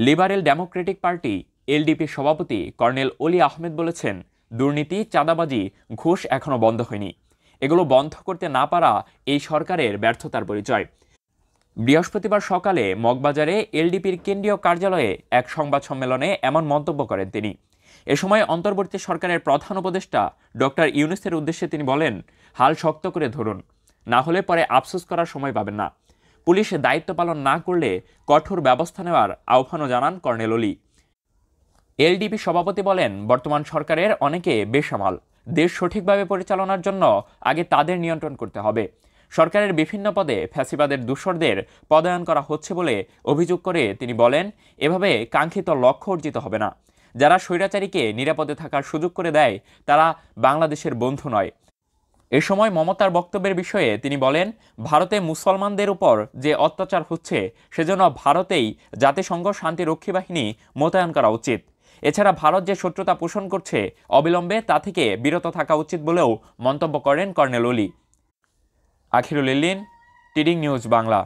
Liberal Democratic party LDP সভাপতি colonel অলি আহমেদ বলেছেন, দুর্নীতি, চাঁদাবাজি, ঘুষ এখনো বন্ধ হয়নি। এগুলো বন্ধ করতে না পারা এই সরকারের ব্যর্থতার পরিচয়। বৃহস্পতিবার সকালে মগবাজারে এলডিপির কেন্দ্রীয় কার্যালয়ে এক সংবাদ সম্মেলনে এমন মন্তব্য করেন তিনি। এ সময় অন্তর্বর্তী সরকারের প্রধান উপদেষ্টা ডক্টর ইউনূসের উদ্দেশ্যে তিনি বলেন, হাল শক্ত করে ধরুন, না হলে পরে আফসোস করার সময় পাবেন না। পুলিশ দায়িত্ব পালন না করলে কঠোর ব্যবস্থা নেওয়ার আহ্বানও জানান কর্নেল অলি। এলডিপি সভাপতি বলেন, বর্তমান সরকারের অনেকে বেসামাল। দেশ সঠিকভাবে পরিচালনার জন্য আগে তাদের নিয়ন্ত্রণ করতে হবে। সরকারের বিভিন্ন পদে ফ্যাসিবাদের দূষরদের পদায়ন করা হচ্ছে বলে অভিযোগ করে তিনি বলেন, এভাবে কাঙ্ক্ষিত লক্ষ্য অর্জিত হবে না। যারা স্বৈরাচারীকে নিরাপদে থাকার সুযোগ করে দেয় তারা বাংলাদেশের বন্ধু নয়। এ সময় মমতার বক্তব্যের বিষয়ে তিনি বলেন, ভারতে মুসলমানদের উপর যে অত্যাচার হচ্ছে সেজন্য ভারতেই জাতিসংঘ শান্তিরক্ষী বাহিনী মোতায়েন করা উচিত। এছাড়া ভারত যে শত্রুতা পোষণ করছে অবিলম্বে তা থেকে বিরত থাকা উচিত বলেও মন্তব্য করেন কর্নেল অলি। আখিরুল ইল্লিন, টিডিং নিউজ বাংলা।